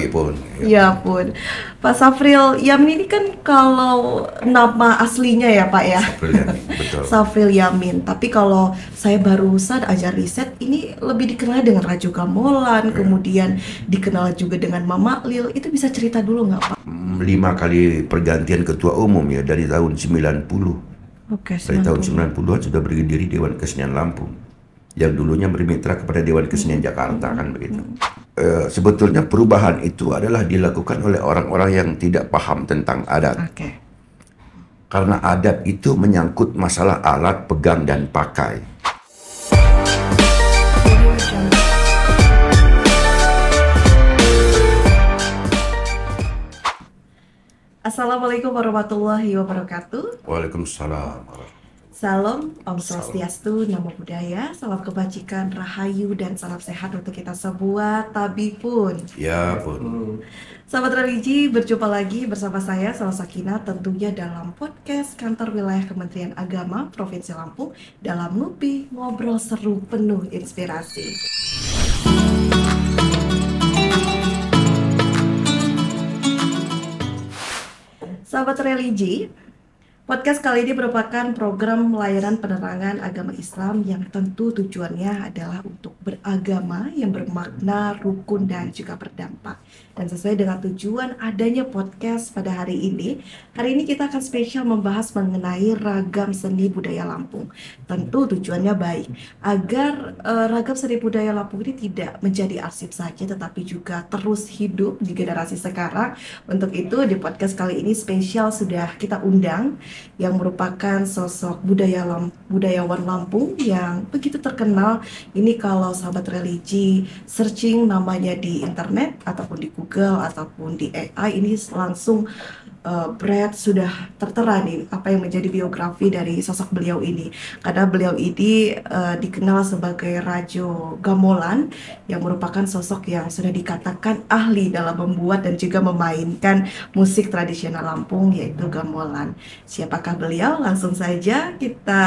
pun. Ya pun, Pak Safril Yamin ini kan kalau nama aslinya ya Pak ya, Safril Yamin, betul. Safril Yamin. Tapi kalau saya barusan aja riset, ini lebih dikenal dengan Rajo Gamelan, kemudian dikenal juga dengan Mama Lil. Itu bisa cerita dulu nggak Pak? 5 kali pergantian ketua umum ya dari tahun 90. Oke, Dari tahun 90. 90-an sudah berdiri Dewan Kesenian Lampung, yang dulunya bermitra kepada Dewan Kesenian Jakarta, kan begitu. Sebetulnya perubahan itu adalah dilakukan oleh orang-orang yang tidak paham tentang adat. Oke. Karena adat itu menyangkut masalah alat, pegang, dan pakai. Assalamualaikum warahmatullahi wabarakatuh. Waalaikumsalam. Salam, Om Swastiastu, Namo Buddhaya, salam kebajikan, rahayu, dan salam sehat untuk kita semua, Tabi pun. Ya pun. Sahabat religi, berjumpa lagi bersama saya, Salwa Sakinah, tentunya dalam podcast Kantor Wilayah Kementerian Agama Provinsi Lampung dalam Ngopi Ngobrol Seru Penuh Inspirasi. Sahabat religi, podcast kali ini merupakan program layanan penerangan agama Islam yang tentu tujuannya adalah untuk beragama yang bermakna, rukun, dan juga berdampak. Dan sesuai dengan tujuan adanya podcast pada hari ini kita akan spesial membahas mengenai ragam seni budaya Lampung. Tentu tujuannya baik, agar ragam seni budaya Lampung ini tidak menjadi arsip saja, tetapi juga terus hidup di generasi sekarang. Untuk itu di podcast kali ini spesial sudah kita undang yang merupakan sosok budayawan Lampung yang begitu terkenal. Ini kalau sahabat religi searching namanya di internet ataupun di Google ataupun di AI, ini langsung Brad sudah tertera nih apa yang menjadi biografi dari sosok beliau ini. Karena beliau ini dikenal sebagai Rajo Gamelan, yang merupakan sosok yang sudah dikatakan ahli dalam membuat dan juga memainkan musik tradisional Lampung, yaitu gamelan. Siapakah beliau? Langsung saja kita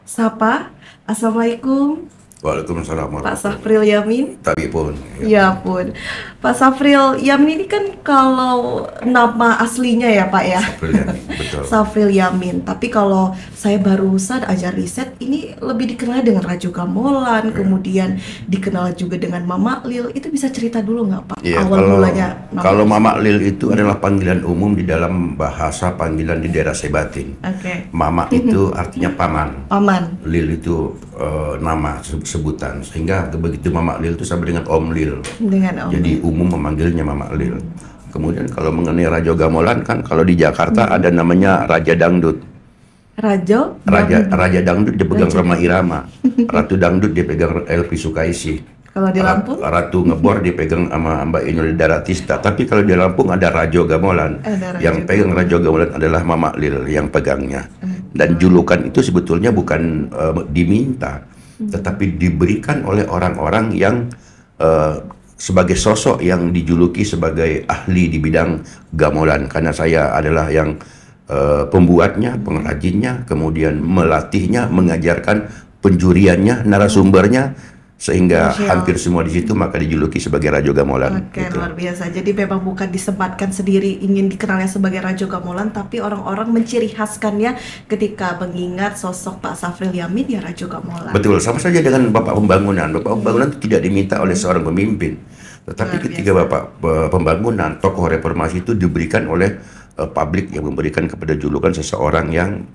sapa. Assalamualaikum Waalaikumsalam. Pak Safril Yamin. Tapi pun. Ya pun, Pak Safril Yamin ini kan kalau nama aslinya ya Pak ya, Safril Yamin, betul. Safril Yamin. Tapi kalau saya barusan aja riset, ini lebih dikenal dengan Rajo Gamelan, kemudian dikenal juga dengan Mama Lil. Itu bisa cerita dulu nggak Pak? Iya, Awal mulanya. kalau Mama Lil itu adalah panggilan umum di dalam bahasa panggilan di daerah Sebatin. Oke. Mama itu artinya paman. Paman. Lil itu nama sebutan, sehingga begitu Mama Lil itu sama dengan Om Lil. Dengan Om. Jadi umum memanggilnya Mama Lil. Kemudian kalau mengenai Rajo Gamelan, kan kalau di Jakarta ada namanya Raja Dangdut. Raja Dangdut dipegang Rhoma Irama. Ratu Dangdut dipegang Elvi Sukaisi. Kalau di Lampung? Ratu Ngebor dipegang sama Mbak Inul Daratista. Tapi kalau di Lampung ada Rajo Gamelan. Yang pegang Rajo Gamelan adalah Mama Lil yang pegangnya. Dan julukan itu sebetulnya bukan diminta, tetapi diberikan oleh orang-orang yang sebagai sosok yang dijuluki sebagai ahli di bidang gamelan. Karena saya adalah yang pembuatnya, pengrajinnya, kemudian melatihnya, mengajarkan penjuriannya, narasumbernya, sehingga hampir semua di situ maka dijuluki sebagai Rajo Gamelan. Oke, gitu. Luar biasa. Jadi memang bukan disematkan sendiri ingin dikenalnya sebagai Rajo Gamelan, tapi orang-orang menciri khaskannya ketika mengingat sosok Pak Safril Yamin, ya Rajo Gamelan. Betul, sama saja dengan Bapak Pembangunan. Bapak Pembangunan itu tidak diminta oleh seorang pemimpin, tetapi ketika Bapak Pembangunan, tokoh reformasi itu diberikan oleh publik yang memberikan kepada julukan seseorang yang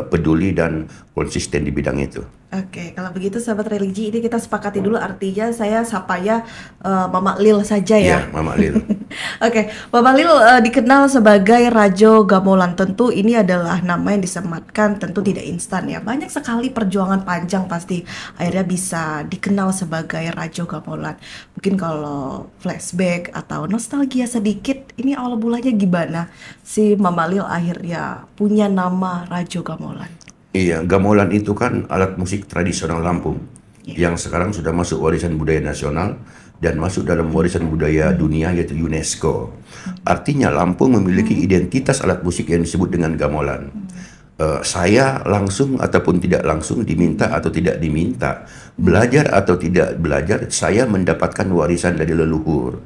peduli dan konsisten di bidang itu. Oke, kalau begitu sahabat religi, ini kita sepakati dulu, artinya saya sapanya Mama Lil saja ya. Iya, Mama Lil. Oke, Mama Lil dikenal sebagai Rajo Gamelan. Tentu ini adalah nama yang disematkan, tentu tidak instan ya. Banyak sekali perjuangan panjang pasti akhirnya bisa dikenal sebagai Rajo Gamelan. Mungkin kalau flashback atau nostalgia sedikit, ini awal mulanya gimana si Mama Lil akhirnya punya nama Rajo Gamelan? Iya, gamelan itu kan alat musik tradisional Lampung yang sekarang sudah masuk warisan budaya nasional dan masuk dalam warisan budaya dunia, yaitu UNESCO. Artinya Lampung memiliki identitas alat musik yang disebut dengan gamelan. saya langsung ataupun tidak langsung, diminta atau tidak diminta, belajar atau tidak belajar, saya mendapatkan warisan dari leluhur,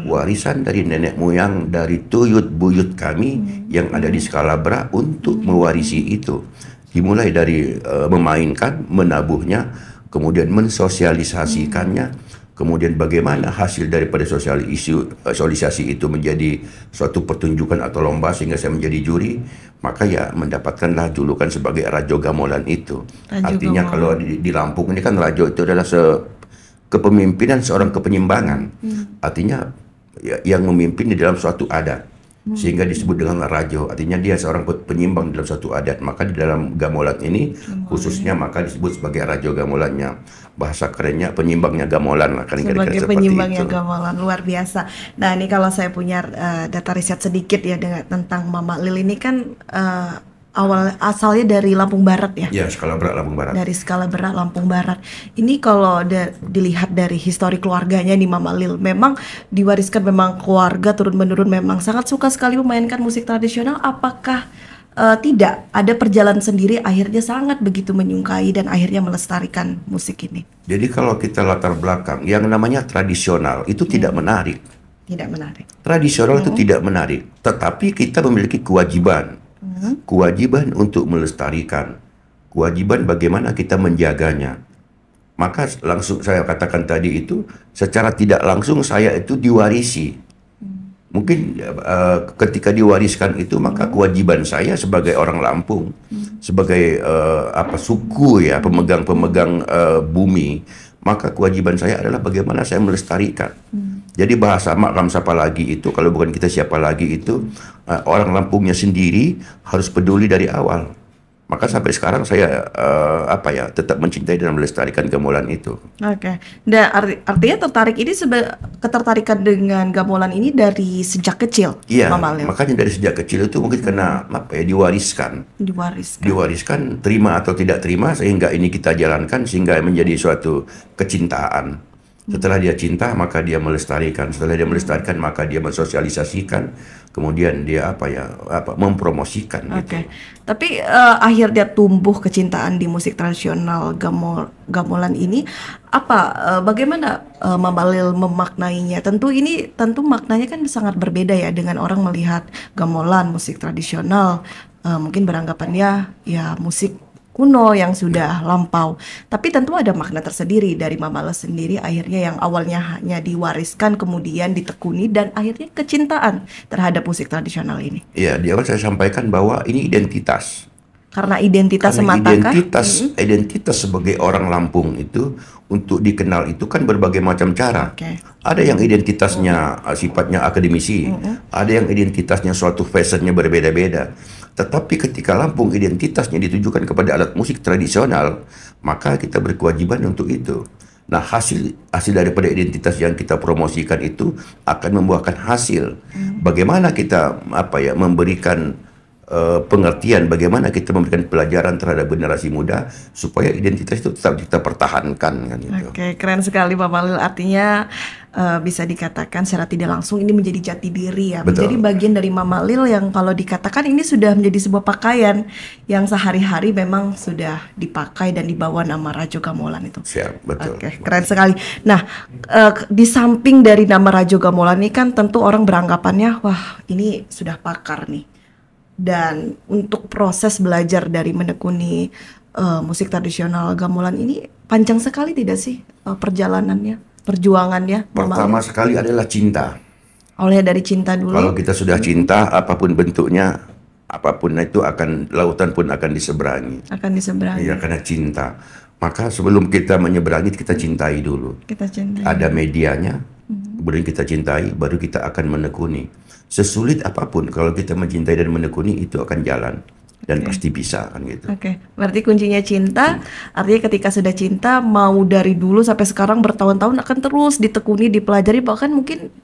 warisan dari nenek moyang, dari tuyut buyut kami yang ada di Scalabra untuk mewarisi itu. Dimulai dari memainkan, menabuhnya, kemudian mensosialisasikannya, kemudian bagaimana hasil daripada sosialisasi itu menjadi suatu pertunjukan atau lomba sehingga saya menjadi juri, maka ya mendapatkanlah julukan sebagai Rajo Gamelan itu. Artinya kalau di Lampung ini kan Rajo itu adalah kepemimpinan seorang kepenyimbangan. Artinya yang memimpin di dalam suatu adat. Sehingga disebut dengan Rajo, artinya dia seorang penyimbang dalam suatu adat. Maka di dalam gamelan ini khususnya maka disebut sebagai Rajo Gamelannya. Bahasa kerennya penyimbangnya gamelan lah, kan sebagai kira-kira penyimbangnya seperti itu. gamelan, luar biasa. Nah ini kalau saya punya data riset sedikit ya tentang Mama Lil ini kan asalnya dari Lampung Barat ya? Ya, Scalabra Lampung Barat. Dari Scalabra Lampung Barat. Ini kalau dilihat dari histori keluarganya nih Mama Lil, memang diwariskan, memang keluarga turun-menurun memang sangat suka sekali memainkan musik tradisional. Apakah tidak ada perjalanan sendiri akhirnya sangat begitu menyukai dan akhirnya melestarikan musik ini? Jadi kalau kita latar belakang, yang namanya tradisional itu tidak menarik. Tidak menarik. Tradisional itu tidak menarik, tetapi kita memiliki kewajiban. Kewajiban untuk melestarikan, kewajiban bagaimana kita menjaganya. Maka langsung saya katakan tadi itu, secara tidak langsung saya itu diwarisi. Mungkin ketika diwariskan itu, maka kewajiban saya sebagai orang Lampung, sebagai suku ya, pemegang bumi, maka kewajiban saya adalah bagaimana saya melestarikan. Jadi bahasa mak ram siapa lagi itu, kalau bukan kita siapa lagi itu, orang Lampungnya sendiri harus peduli dari awal. Maka sampai sekarang saya tetap mencintai dan melestarikan gamelan itu. Oke. Dan artinya ketertarikan dengan gamelan ini dari sejak kecil. Iya. Mama Lil. Makanya dari sejak kecil itu mungkin karena diwariskan. Diwariskan, terima atau tidak terima, sehingga ini kita jalankan sehingga menjadi suatu kecintaan. Setelah dia cinta, maka dia melestarikan. Setelah dia melestarikan, maka dia mensosialisasikan. Kemudian dia mempromosikan. Oke. Tapi akhirnya tumbuh kecintaan di musik tradisional gamelan ini. Bagaimana Mama Lil memaknainya? Tentu maknanya kan sangat berbeda ya dengan orang melihat gamelan, musik tradisional. Mungkin beranggapannya ya musik kuno yang sudah lampau, tapi tentu ada makna tersendiri dari Mama Lil sendiri akhirnya yang awalnya hanya diwariskan kemudian ditekuni dan akhirnya kecintaan terhadap musik tradisional ini. Iya, di awal saya sampaikan bahwa ini identitas. Karena identitas semata identitas sebagai orang Lampung itu untuk dikenal itu kan berbagai macam cara. Okay. Ada yang identitasnya sifatnya akademisi, ada yang identitasnya suatu fashionnya berbeda-beda. Tetapi ketika Lampung identitasnya ditujukan kepada alat musik tradisional, maka kita berkewajiban untuk itu. Nah, hasil daripada identitas yang kita promosikan itu akan membuahkan hasil. Bagaimana kita memberikan pengertian, bagaimana kita memberikan pelajaran terhadap generasi muda supaya identitas itu tetap kita pertahankan kan gitu. Oke, keren sekali Mama Lil. Artinya bisa dikatakan secara tidak langsung ini menjadi jati diri ya. Betul. Menjadi bagian dari Mama Lil yang kalau dikatakan ini sudah menjadi sebuah pakaian yang sehari-hari memang sudah dipakai dan dibawa nama Rajo Gamelan itu. Siap, betul. Oke, keren sekali. Nah, di samping dari nama Rajo Gamelan ini kan tentu orang beranggapannya wah ini sudah pakar nih. Dan untuk proses belajar dari menekuni musik tradisional gamelan ini panjang sekali tidak sih perjalanannya, perjuangannya? Pertama sekali adalah cinta. Oleh dari cinta dulu. Kalau kita sudah cinta, apapun bentuknya, apapun itu lautan pun akan diseberangi. Akan diseberangi. Ya, karena cinta. Maka sebelum kita menyeberangi, kita cintai dulu. Kita cintai. Ada medianya, kemudian kita cintai, baru kita akan menekuni. Sesulit apapun, kalau kita mencintai dan menekuni itu akan jalan dan pasti bisa kan gitu. Oke, berarti kuncinya cinta. Artinya ketika sudah cinta, mau dari dulu sampai sekarang bertahun-tahun akan terus ditekuni, dipelajari, bahkan mungkin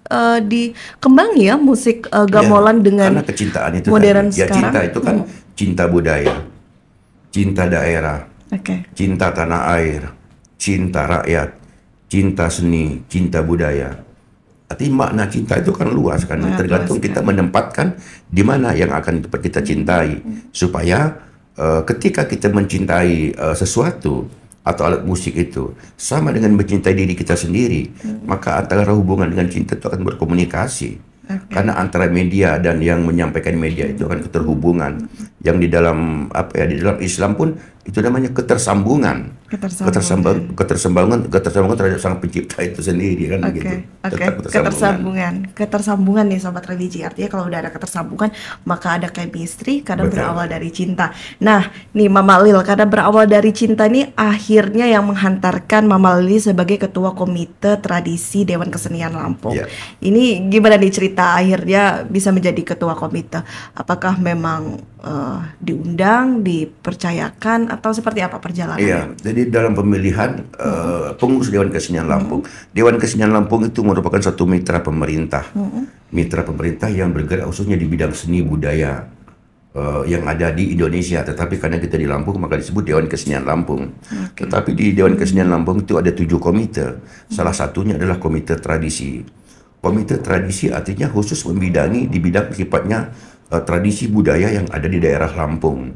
dikembangi ya musik gamelan dengan karena kecintaan itu modern ya, sekarang. cinta itu kan cinta budaya, cinta daerah, cinta tanah air, cinta rakyat, cinta seni, cinta budaya. Artinya makna cinta itu kan luas kan, tergantung kita menempatkan di mana yang akan kita cintai supaya ketika kita mencintai sesuatu atau alat musik itu sama dengan mencintai diri kita sendiri, maka antara hubungan dengan cinta itu akan berkomunikasi. Karena antara media dan yang menyampaikan media itu akan keterhubungan, yang di dalam di dalam Islam pun itu namanya ketersambungan terhadap sang pencipta itu sendiri kan gitu. Ketersambungan nih sobat religi, artinya kalau udah ada ketersambungan maka ada chemistry karena berawal dari cinta. Nah nih Mama Lil, karena berawal dari cinta nih akhirnya yang menghantarkan Mama Lili sebagai ketua komite tradisi Dewan Kesenian Lampung. Ini gimana nih cerita akhirnya bisa menjadi ketua komite? Apakah memang diundang, dipercayakan, atau seperti apa perjalanannya? Iya, jadi dalam pemilihan pengurus Dewan Kesenian Lampung, Dewan Kesenian Lampung itu merupakan satu mitra pemerintah, mitra pemerintah yang bergerak khususnya di bidang seni budaya yang ada di Indonesia. Tetapi karena kita di Lampung maka disebut Dewan Kesenian Lampung. Tetapi di Dewan Kesenian Lampung itu ada 7 komite, salah satunya adalah komite tradisi. Komite tradisi artinya khusus membidangi di bidang sifatnya tradisi budaya yang ada di daerah Lampung.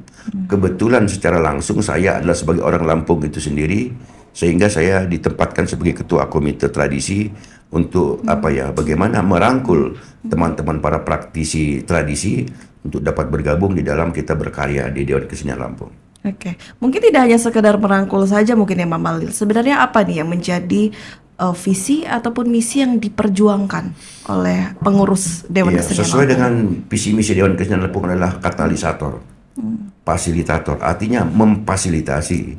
Kebetulan secara langsung saya adalah sebagai orang Lampung itu sendiri, sehingga saya ditempatkan sebagai ketua komite tradisi untuk bagaimana merangkul teman-teman para praktisi tradisi untuk dapat bergabung di dalam kita berkarya di Dewan Kesenian Lampung. Oke, mungkin tidak hanya sekedar merangkul saja mungkin ya Mama Lil. Sebenarnya apa nih yang menjadi visi ataupun misi yang diperjuangkan oleh pengurus Dewan Kesenian Lampung? Sesuai dengan visi misi Dewan Kesenian Lampung adalah katalisator, fasilitator, artinya memfasilitasi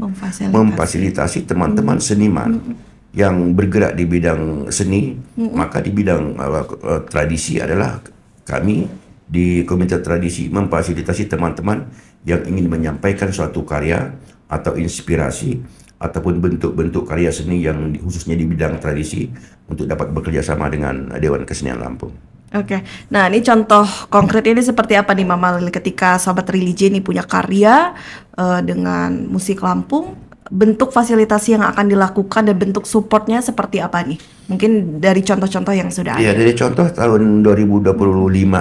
teman-teman seniman yang bergerak di bidang seni. Maka di bidang tradisi adalah kami di komite tradisi memfasilitasi teman-teman yang ingin menyampaikan suatu karya atau inspirasi ataupun bentuk-bentuk karya seni yang khususnya di bidang tradisi untuk dapat bekerja sama dengan Dewan Kesenian Lampung. Oke, nah ini contoh konkret ini seperti apa nih Mama Lili ketika Sobat Religi ini punya karya dengan musik Lampung, bentuk fasilitasi yang akan dilakukan dan bentuk supportnya seperti apa nih? Mungkin dari contoh-contoh yang sudah ada. Iya, dari contoh tahun 2025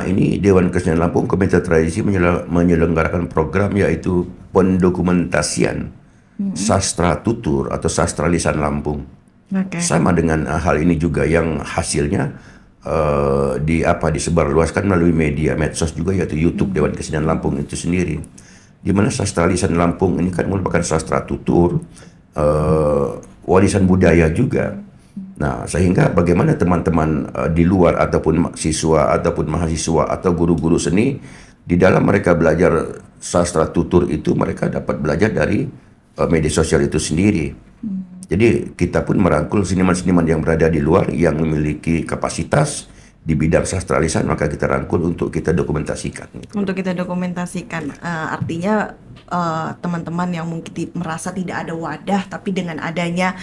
ini Dewan Kesenian Lampung Komite Tradisi menyelenggarakan program yaitu pendokumentasian sastra tutur atau sastra lisan Lampung. Sama dengan hal ini juga yang hasilnya disebarluaskan melalui media medsos juga yaitu YouTube Dewan Kesenian Lampung itu sendiri. Di mana sastra lisan Lampung ini kan merupakan sastra tutur, warisan budaya juga. Nah, sehingga bagaimana teman-teman di luar ataupun siswa ataupun mahasiswa atau guru-guru seni di dalam mereka belajar sastra tutur itu mereka dapat belajar dari media sosial itu sendiri. Jadi kita pun merangkul seniman-seniman yang berada di luar yang memiliki kapasitas di bidang sastra lisan, maka kita rangkul untuk kita dokumentasikan. Artinya teman-teman yang mungkin merasa tidak ada wadah, tapi dengan adanya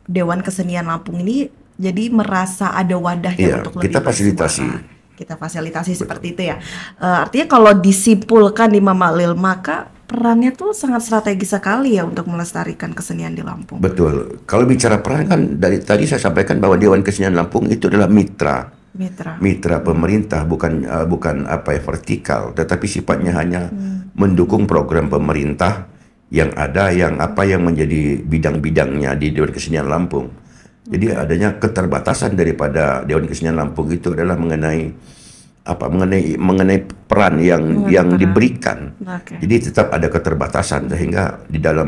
Dewan Kesenian Lampung ini jadi merasa ada wadahnya untuk lebih kita fasilitasi. Kita fasilitasi seperti itu ya. Artinya kalau disimpulkan di Mama Lil, maka perannya tuh sangat strategis sekali ya untuk melestarikan kesenian di Lampung. Betul. Kalau bicara peran kan dari tadi saya sampaikan bahwa Dewan Kesenian Lampung itu adalah mitra pemerintah, bukan vertikal, tetapi sifatnya hanya mendukung program pemerintah yang ada, yang menjadi bidang-bidangnya di Dewan Kesenian Lampung. Jadi adanya keterbatasan daripada Dewan Kesenian Lampung itu adalah mengenai peran yang diberikan. Jadi tetap ada keterbatasan sehingga di dalam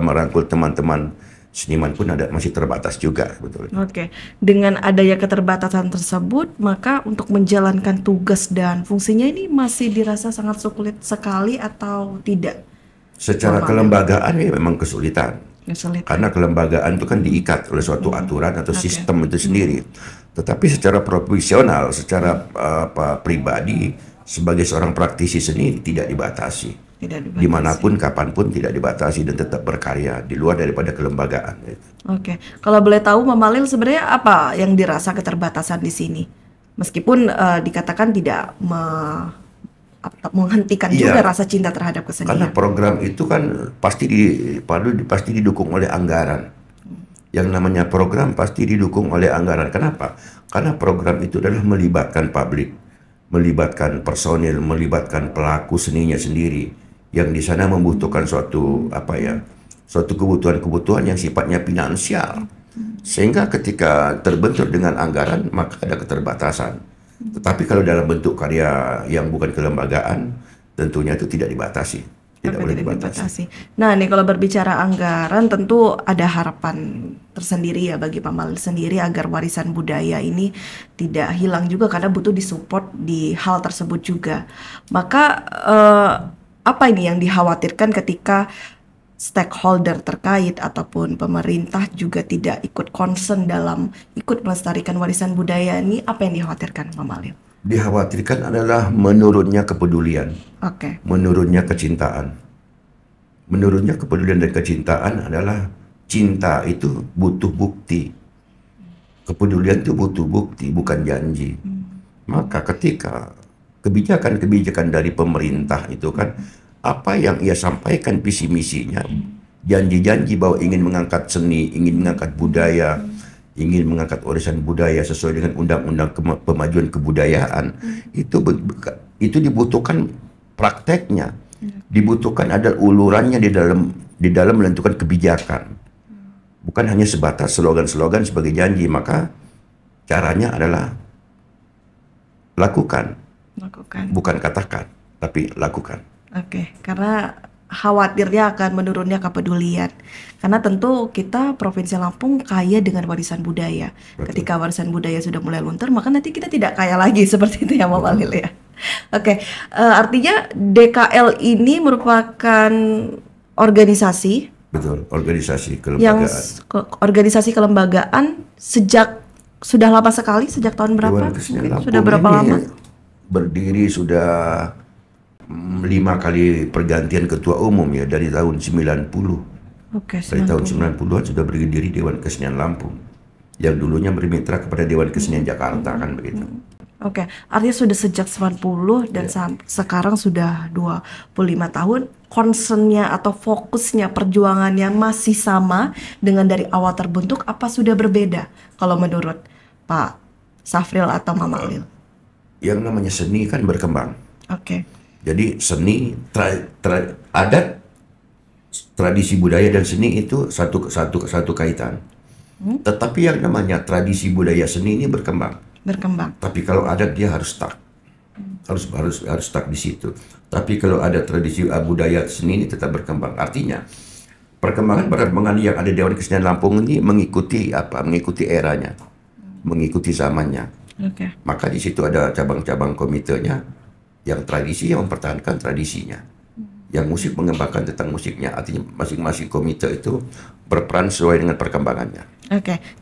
merangkul teman-teman seniman pun masih terbatas juga, betul. Dengan adanya keterbatasan tersebut, maka untuk menjalankan tugas dan fungsinya ini masih dirasa sangat sulit sekali atau tidak? Secara kelembagaan ya memang kesulitan. Karena kelembagaan itu kan diikat oleh suatu aturan atau sistem itu sendiri. Tetapi secara profesional, secara pribadi, sebagai seorang praktisi seni tidak dibatasi. Dimanapun, kapanpun tidak dibatasi dan tetap berkarya di luar daripada kelembagaan. Kalau boleh tahu Mama Lil sebenarnya apa yang dirasa keterbatasan di sini? Meskipun dikatakan tidak menghentikan juga rasa cinta terhadap kesenian. Karena program itu kan pasti didukung oleh anggaran. Yang namanya program pasti didukung oleh anggaran. Kenapa? Karena program itu adalah melibatkan publik, melibatkan personil, melibatkan pelaku seninya sendiri yang di sana membutuhkan suatu suatu kebutuhan-kebutuhan yang sifatnya finansial, sehingga ketika terbentur dengan anggaran maka ada keterbatasan. Tetapi kalau dalam bentuk karya yang bukan kelembagaan, tentunya itu tidak dibatasi, tidak boleh dibatasi. Nah, nih kalau berbicara anggaran, tentu ada harapan tersendiri ya bagi Pak Malil sendiri agar warisan budaya ini tidak hilang juga, karena butuh disupport di hal tersebut juga. Maka apa ini yang dikhawatirkan ketika stakeholder terkait ataupun pemerintah juga tidak ikut concern dalam ikut melestarikan warisan budaya ini? Apa yang dikhawatirkan, Pak Malil? Dikhawatirkan adalah menurunnya kepedulian, menurunnya kecintaan. Menurunnya kepedulian dan kecintaan adalah cinta itu butuh bukti. Kepedulian itu butuh bukti, bukan janji. Maka ketika kebijakan-kebijakan dari pemerintah itu kan, apa yang ia sampaikan visi misinya, janji-janji bahwa ingin mengangkat seni, ingin mengangkat budaya, ingin mengangkat warisan budaya sesuai dengan undang-undang pemajuan kebudayaan, itu dibutuhkan prakteknya, dibutuhkan ada ulurannya di dalam menentukan kebijakan, bukan hanya sebatas slogan-slogan sebagai janji. Maka caranya adalah lakukan. Bukan katakan, tapi lakukan. Karena khawatirnya akan menurunnya kepedulian. Karena tentu kita Provinsi Lampung kaya dengan warisan budaya. Betul. Ketika warisan budaya sudah mulai luntur, maka nanti kita tidak kaya lagi seperti itu ya, Pak Malil ya. Artinya DKL ini merupakan organisasi. Betul, organisasi kelembagaan. Organisasi kelembagaan sudah lama sekali, sejak tahun berapa? Sudah berapa lama? Berdiri sudah 5 kali pergantian ketua umum ya, dari tahun 90. Dari tahun 90-an sudah berdiri Dewan Kesenian Lampung, yang dulunya bermitra kepada Dewan Kesenian Jakarta, kan begitu. Artinya sudah sejak 90 dan sekarang sudah 25 tahun. Concernnya atau fokusnya, perjuangannya masih sama dengan dari awal terbentuk, apa sudah berbeda kalau menurut Pak Safril atau Mama Malil? Yang namanya seni kan berkembang. Jadi seni, adat, tradisi budaya dan seni itu satu kaitan. Tetapi yang namanya tradisi budaya seni ini berkembang. Tapi kalau adat dia harus stuck. Harus stuck di situ. Tapi kalau ada tradisi budaya seni ini tetap berkembang. Artinya perkembangan yang ada Dewan Kesenian Lampung ini mengikuti eranya, mengikuti zamannya. Maka di situ ada cabang-cabang komitenya, yang tradisi yang mempertahankan tradisinya, yang musik mengembangkan tentang musiknya. Artinya masing-masing komite itu berperan sesuai dengan perkembangannya.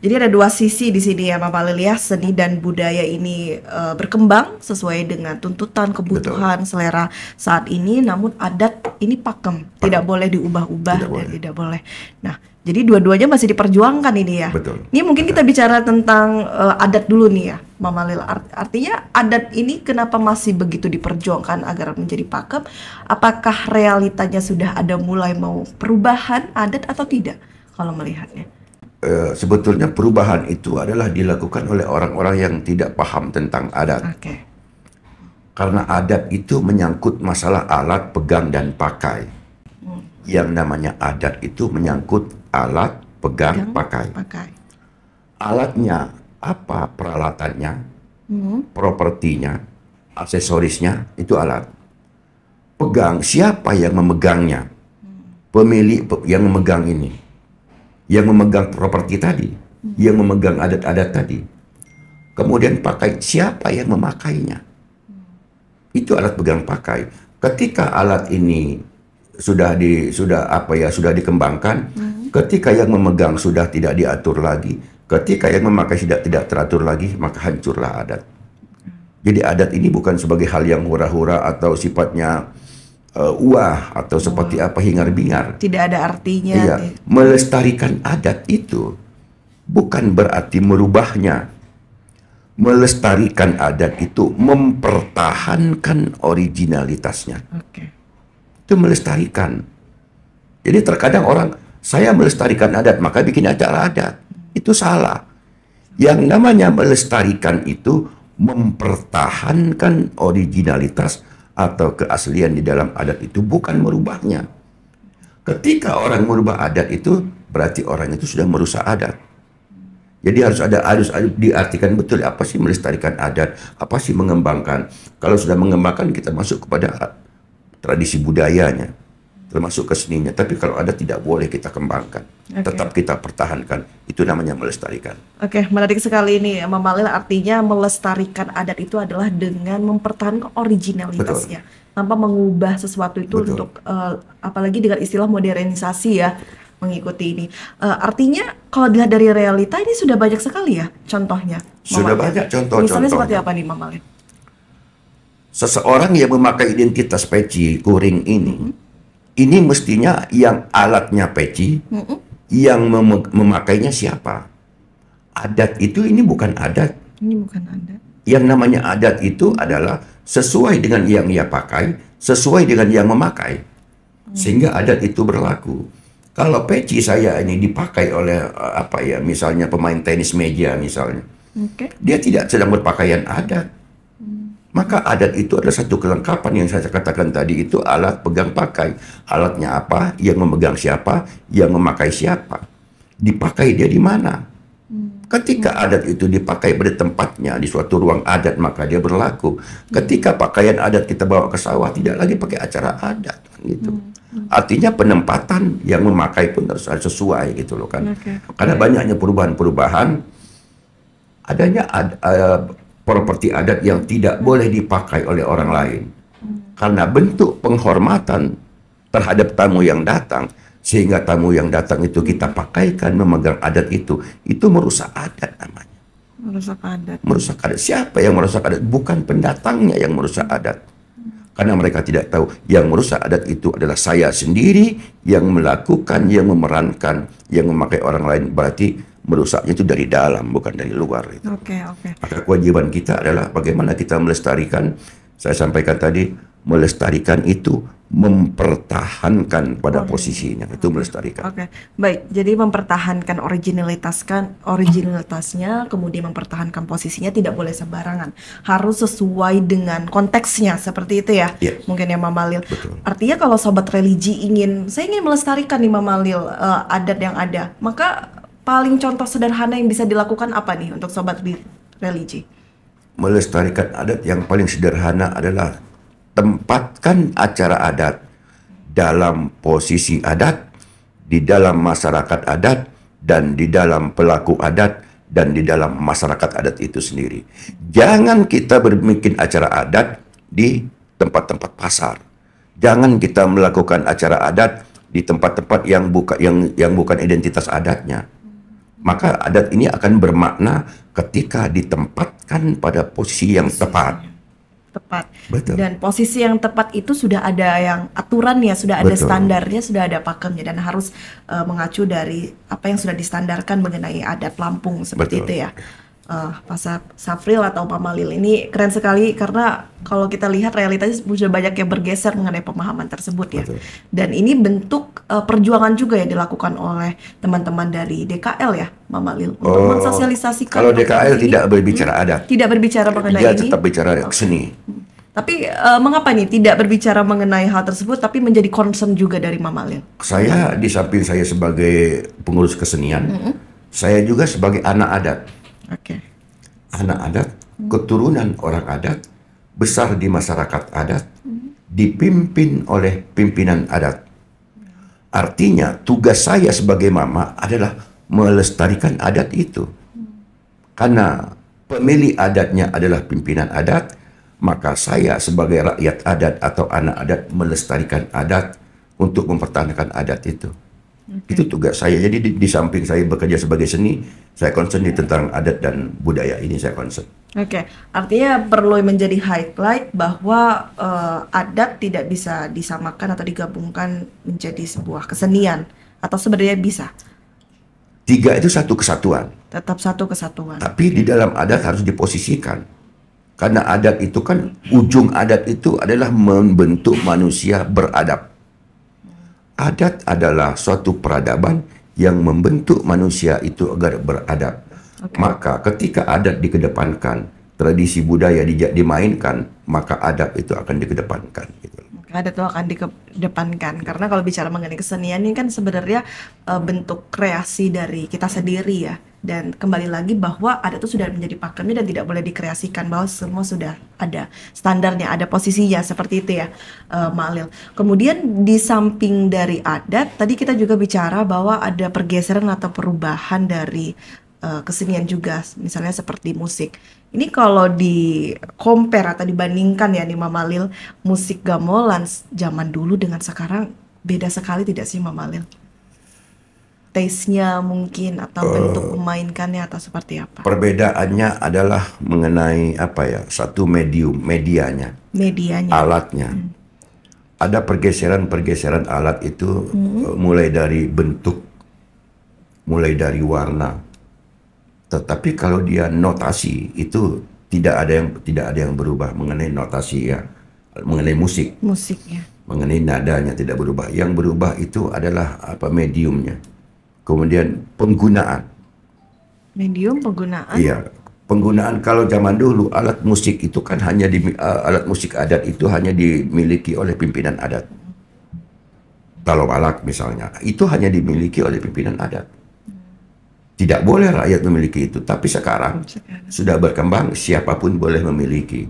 Jadi ada dua sisi di sini ya, Pak Malil ya. Seni dan budaya ini berkembang sesuai dengan tuntutan, kebutuhan, selera saat ini. Namun adat ini pakem, tidak boleh diubah-ubah dan tidak boleh. Nah, jadi dua-duanya masih diperjuangkan ini ya. Ini mungkin kita bicara tentang adat dulu nih ya, Pak Malil. Artinya adat ini kenapa masih begitu diperjuangkan agar menjadi pakem? Apakah realitanya sudah ada mulai mau perubahan adat atau tidak kalau melihatnya? Sebetulnya perubahan itu adalah dilakukan oleh orang-orang yang tidak paham tentang adat. Karena adat itu menyangkut masalah alat, pegang, dan pakai. Yang namanya adat itu menyangkut alat, pegang, pakai. Alatnya apa? Peralatannya, propertinya, aksesorisnya, itu alat. Pegang, siapa yang memegangnya? Pemilik yang memegang ini, yang memegang properti tadi, yang memegang adat-adat tadi. Kemudian pakai, siapa yang memakainya? Itu alat pegang pakai. Ketika alat ini sudah dikembangkan, ketika yang memegang sudah tidak diatur lagi, ketika yang memakai tidak teratur lagi, maka hancurlah adat. Jadi adat ini bukan sebagai hal yang hura-hura atau sifatnya atau seperti apa hingar-bingar. Tidak ada artinya. Iya, melestarikan adat itu bukan berarti merubahnya. Melestarikan adat itu mempertahankan originalitasnya. Itu melestarikan. Jadi terkadang orang, saya melestarikan adat maka bikin acara adat. Itu salah. Yang namanya melestarikan itu mempertahankan originalitas atau keaslian di dalam adat itu bukan merubahnya. Ketika orang merubah adat itu, berarti orang itu sudah merusak adat. Jadi harus diartikan betul apa sih melestarikan adat, apa sih mengembangkan. Kalau sudah mengembangkan kita masuk kepada tradisi budayanya, termasuk keseninya. Tapi kalau adat tidak boleh kita kembangkan, tetap kita pertahankan. Itu namanya melestarikan. Oke, menarik sekali ini Mama Lil. Artinya melestarikan adat itu adalah dengan mempertahankan originalitasnya, tanpa mengubah sesuatu itu untuk apalagi dengan istilah modernisasi ya, mengikuti ini. Artinya kalau dilihat dari realita ini sudah banyak sekali ya contohnya. Sudah banyak contoh-contohnya. Misalnya seperti apa nih Mama Lil? Seseorang yang memakai identitas peci kuring ini mestinya yang alatnya peci, yang memakainya siapa? Adat itu ini bukan adat. Ini bukan adat. Yang namanya adat itu adalah sesuai dengan yang ia pakai, sesuai dengan yang memakai. Sehingga adat itu berlaku. Kalau peci saya ini dipakai oleh misalnya pemain tenis meja misalnya, dia tidak sedang berpakaian adat. Maka adat itu adalah satu kelengkapan yang saya katakan tadi, itu alat pegang pakai. Alatnya apa, yang memegang siapa, yang memakai siapa. Dipakai dia di mana. Ketika adat itu dipakai pada tempatnya di suatu ruang adat, maka dia berlaku. Ketika pakaian adat kita bawa ke sawah, tidak lagi pakai acara adat gitu. Artinya penempatan yang memakai pun harus sesuai gitu loh kan. Karena banyaknya perubahan-perubahan, adanya properti adat yang tidak boleh dipakai oleh orang lain. Karena bentuk penghormatan terhadap tamu yang datang, sehingga tamu yang datang itu kita pakaikan memegang adat itu merusak adat namanya. Merusak adat. Merusak adat. Siapa yang merusak adat? Bukan pendatangnya yang merusak adat. Karena mereka tidak tahu yang merusak adat itu adalah saya sendiri yang melakukan, yang memerankan, yang memakai orang lain. Berarti merusaknya itu dari dalam, bukan dari luar. Maka kewajiban kita adalah bagaimana kita melestarikan. Saya sampaikan tadi, melestarikan itu mempertahankan pada posisinya, itu melestarikan. Baik, jadi mempertahankan originalitasnya, kemudian mempertahankan posisinya, tidak boleh sembarangan, harus sesuai dengan konteksnya, seperti itu ya. Mungkin ya Mama Lil. Artinya kalau sobat religi saya ingin melestarikan nih Mama Lil, adat yang ada, maka paling contoh sederhana yang bisa dilakukan apa nih untuk sobat religi? Melestarikan adat yang paling sederhana adalah tempatkan acara adat dalam posisi adat, di dalam masyarakat adat, dan di dalam pelaku adat, dan di dalam masyarakat adat itu sendiri. Jangan kita bikin acara adat di tempat-tempat pasar. Jangan kita melakukan acara adat di tempat-tempat yang bukan identitas adatnya. Maka adat ini akan bermakna ketika ditempatkan pada posisi yang tepat. Betul. Dan posisi yang tepat itu sudah ada yang aturannya, sudah ada standarnya, sudah ada pakemnya, dan harus mengacu dari apa yang sudah distandarkan mengenai adat Lampung seperti itu ya. Pak Safril atau Mama Lil ini keren sekali, karena kalau kita lihat realitanya sudah banyak yang bergeser mengenai pemahaman tersebut ya. Dan ini bentuk perjuangan juga yang dilakukan oleh teman-teman dari DKL ya Mama Lil untuk mensosialisasikan. Kalau DKL tidak berbicara adat, tidak berbicara mengenai dia tetap bicara seni. Tapi mengapa nih tidak berbicara mengenai hal tersebut, tapi menjadi concern juga dari Mama Lil? Saya di samping saya sebagai pengurus kesenian, saya juga sebagai anak adat. Anak adat, keturunan orang adat, besar di masyarakat adat, dipimpin oleh pimpinan adat. Artinya tugas saya sebagai mama adalah melestarikan adat itu. Karena pemilik adatnya adalah pimpinan adat, maka saya sebagai rakyat adat atau anak adat melestarikan adat untuk mempertahankan adat itu. Itu tugas saya. Jadi di samping saya bekerja sebagai seni, saya concern tentang adat dan budaya ini, saya concern. Artinya perlu menjadi highlight bahwa adat tidak bisa disamakan atau digabungkan menjadi sebuah kesenian, atau sebenarnya bisa. Tiga itu satu kesatuan. Tetap satu kesatuan. Tapi di dalam adat harus diposisikan. Karena adat itu kan, ujung adat itu adalah membentuk manusia beradab. Adat adalah suatu peradaban yang membentuk manusia itu agar beradab. Maka ketika adat dikedepankan, tradisi budaya dimainkan, maka adab itu akan dikedepankan. Gitu. Adat itu akan dikedepankan, karena kalau bicara mengenai kesenian ini kan sebenarnya bentuk kreasi dari kita sendiri ya, dan kembali lagi bahwa adat itu sudah menjadi pakemnya dan tidak boleh dikreasikan, bahwa semua sudah ada standarnya, ada posisinya seperti itu ya, Ma'lil. Kemudian di samping dari adat, tadi kita juga bicara bahwa ada pergeseran atau perubahan dari kesenian juga, misalnya seperti musik. Ini kalau di compare atau dibandingkan ya nih Mama Lil, musik gamelan zaman dulu dengan sekarang beda sekali tidak sih Mama Lil? Taste-nya mungkin atau bentuk memainkannya atau seperti apa? Perbedaannya adalah mengenai apa ya, satu medianya, alatnya. Ada pergeseran alat itu mulai dari bentuk, mulai dari warna. Tetapi kalau dia notasi itu tidak ada yang berubah mengenai notasi ya, mengenai musiknya, mengenai nadanya tidak berubah. Yang berubah itu adalah apa, mediumnya. Kemudian penggunaan. Iya, penggunaan. Kalau zaman dulu alat musik itu kan alat musik adat itu hanya dimiliki oleh pimpinan adat. Kalau balak misalnya, itu hanya dimiliki oleh pimpinan adat. Tidak boleh rakyat memiliki itu, tapi sekarang sudah berkembang, siapapun boleh memiliki.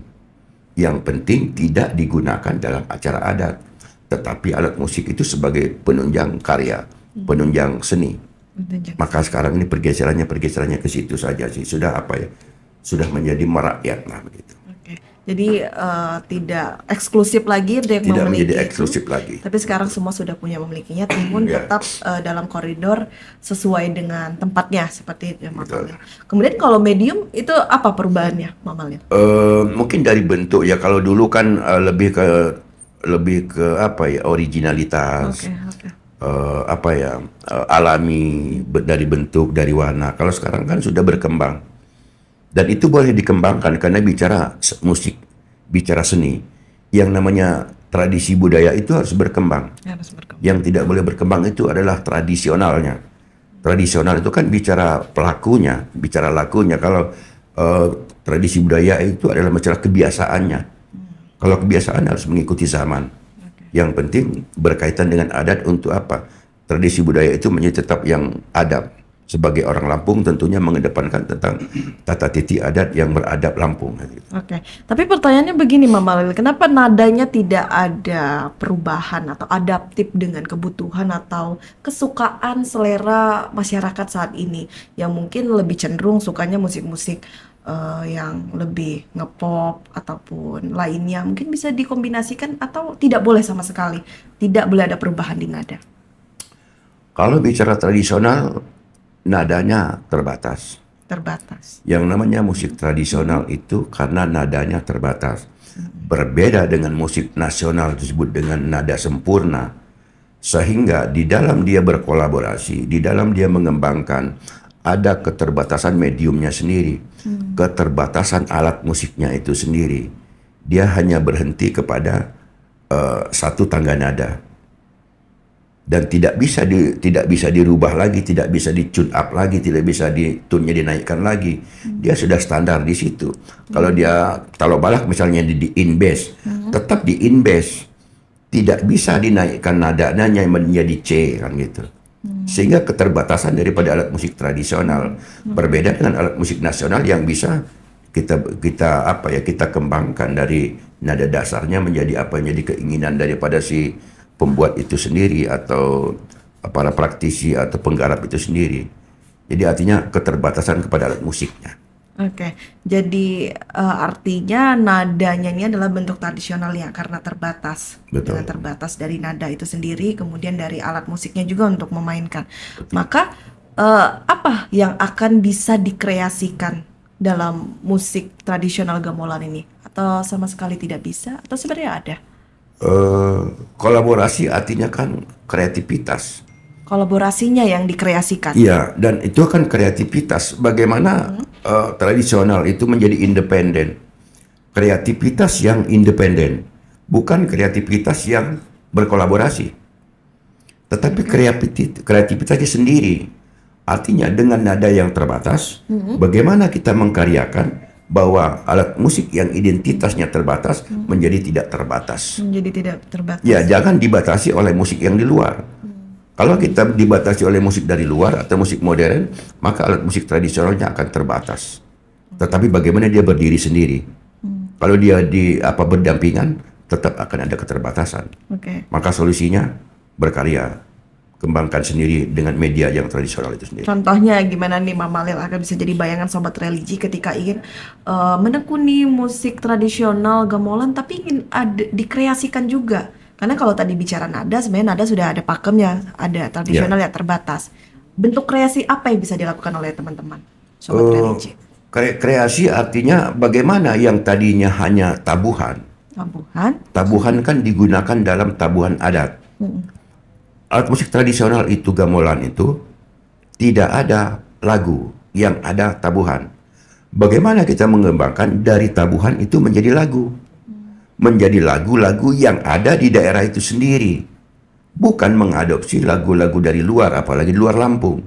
Yang penting tidak digunakan dalam acara adat, tetapi alat musik itu sebagai penunjang karya, penunjang seni. Maka sekarang ini pergeserannya ke situ saja sih, sudah sudah menjadi merakyat lah begitu. Jadi tidak eksklusif lagi yang tidak memiliki menjadi eksklusif lagi. Tapi sekarang semua sudah punya memilikinya, namun tetap dalam koridor sesuai dengan tempatnya seperti itu ya, Mama. Kemudian kalau medium itu apa perubahannya, Mama? Mungkin dari bentuk ya. Kalau dulu kan lebih ke apa ya, originalitas, alami dari bentuk, dari warna. Kalau sekarang kan sudah berkembang. Dan itu boleh dikembangkan karena bicara musik, bicara seni, yang namanya tradisi budaya itu harus berkembang. Yang tidak boleh berkembang itu adalah tradisionalnya. Tradisional itu kan bicara pelakunya, bicara lakunya. Kalau tradisi budaya itu adalah masalah kebiasaannya. Kalau kebiasaan harus mengikuti zaman. Yang penting berkaitan dengan adat untuk apa? Tradisi budaya itu menjadi tetap yang adab. Sebagai orang Lampung tentunya mengedepankan tentang tata titi adat yang beradab Lampung. Tapi pertanyaannya begini Mama Lil, kenapa nadanya tidak ada perubahan atau adaptif dengan kebutuhan atau kesukaan selera masyarakat saat ini, yang mungkin lebih cenderung sukanya musik-musik yang lebih ngepop ataupun lainnya, mungkin bisa dikombinasikan atau tidak boleh sama sekali, tidak boleh ada perubahan di nada? Kalau bicara tradisional, nadanya terbatas. Yang namanya musik tradisional itu karena nadanya terbatas. Berbeda dengan musik nasional disebut dengan nada sempurna. Sehingga di dalam dia berkolaborasi, di dalam dia mengembangkan, ada keterbatasan mediumnya sendiri, keterbatasan alat musiknya itu sendiri. Dia hanya berhenti kepada satu tangga nada. Dan tidak bisa dirubah lagi, tidak bisa di-tune up lagi, tidak bisa tune-nya dinaikkan lagi. Dia sudah standar di situ. Kalau balak misalnya di in bass, tetap di in bass. Tidak bisa dinaikkan nadanya menjadi C kan gitu. Sehingga keterbatasan daripada alat musik tradisional berbeda dengan alat musik nasional yang bisa kita kembangkan dari nada dasarnya menjadi keinginan daripada si pembuat itu sendiri atau para praktisi atau penggarap itu sendiri. Jadi artinya keterbatasan kepada alat musiknya. Jadi artinya nadanya ini adalah bentuk tradisional ya, karena terbatas. Dengan terbatas dari nada itu sendiri, kemudian dari alat musiknya juga untuk memainkan. Maka apa yang akan bisa dikreasikan dalam musik tradisional gamelan ini? Atau sama sekali tidak bisa? Atau sebenarnya ada? Kolaborasi artinya kan kreativitas. Kolaborasinya yang dikreasikan. Iya, dan itu kan kreativitas. Bagaimana tradisional itu menjadi independen. Kreativitas yang independen, bukan kreativitas yang berkolaborasi. Tetapi kreativitasnya sendiri. Artinya dengan nada yang terbatas, bagaimana kita mengkaryakan, bahwa alat musik yang identitasnya terbatas menjadi tidak terbatas. Menjadi tidak terbatas. Ya, jangan dibatasi oleh musik yang di luar. Kalau kita dibatasi oleh musik dari luar atau musik modern, maka alat musik tradisionalnya akan terbatas. Tetapi bagaimana dia berdiri sendiri? Kalau dia berdampingan, tetap akan ada keterbatasan. Maka solusinya berkarya, kembangkan sendiri dengan media yang tradisional itu sendiri. Contohnya gimana nih Mama Lil akan bisa jadi bayangan Sobat Religi ketika ingin menekuni musik tradisional gamelan tapi ingin dikreasikan juga. Karena kalau tadi bicara nada, sebenarnya nada sudah ada pakemnya, ada tradisional yang terbatas. Bentuk kreasi apa yang bisa dilakukan oleh teman-teman Sobat Religi? Kreasi artinya bagaimana yang tadinya hanya tabuhan. Tabuhan kan digunakan dalam tabuhan adat. Alat musik tradisional itu, gamelan itu, tidak ada lagu, yang ada tabuhan. Bagaimana kita mengembangkan dari tabuhan itu menjadi lagu? Menjadi lagu-lagu yang ada di daerah itu sendiri. Bukan mengadopsi lagu-lagu dari luar, apalagi di luar Lampung.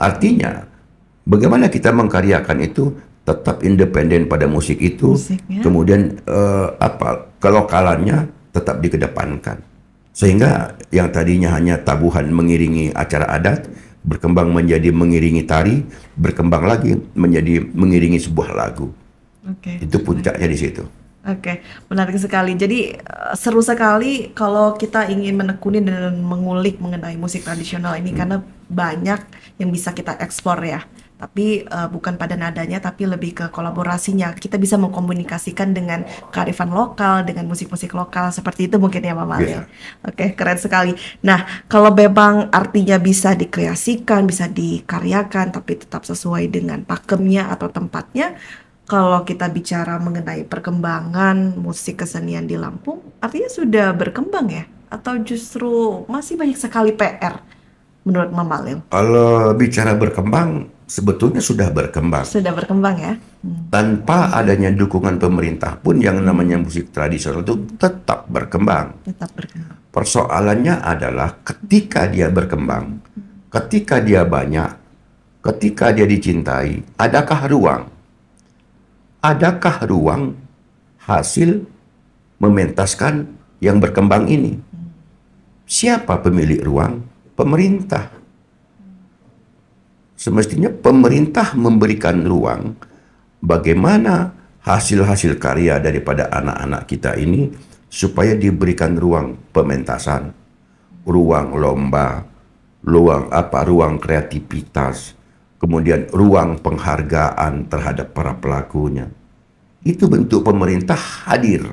Artinya, bagaimana kita mengkaryakan itu tetap independen pada musik itu, kemudian kelokalannya tetap dikedepankan. Sehingga yang tadinya hanya tabuhan mengiringi acara adat, berkembang menjadi mengiringi tari, berkembang lagi menjadi mengiringi sebuah lagu. Itu puncaknya di situ. Menarik sekali. Jadi seru sekali kalau kita ingin menekuni dan mengulik mengenai musik tradisional ini karena banyak yang bisa kita eksplor ya. Tapi bukan pada nadanya, tapi lebih ke kolaborasinya. Kita bisa mengkomunikasikan dengan kearifan lokal, dengan musik-musik lokal, seperti itu mungkin ya Mama Lil. Keren sekali. Nah, kalau memang artinya bisa dikreasikan, bisa dikaryakan, tapi tetap sesuai dengan pakemnya atau tempatnya, kalau kita bicara mengenai perkembangan musik kesenian di Lampung, artinya sudah berkembang ya? Atau justru masih banyak sekali PR menurut Mama Lil? Kalau bicara berkembang, sebetulnya sudah berkembang. Sudah berkembang ya? Tanpa adanya dukungan pemerintah pun yang namanya musik tradisional itu tetap berkembang. Persoalannya adalah ketika dia berkembang, ketika dia banyak, ketika dia dicintai, adakah ruang? Adakah ruang hasil mementaskan yang berkembang ini? Siapa pemilik ruang? Pemerintah. Semestinya pemerintah memberikan ruang bagaimana hasil-hasil karya daripada anak-anak kita ini supaya diberikan ruang pementasan, ruang lomba, ruang kreativitas, kemudian ruang penghargaan terhadap para pelakunya. Itu bentuk pemerintah hadir.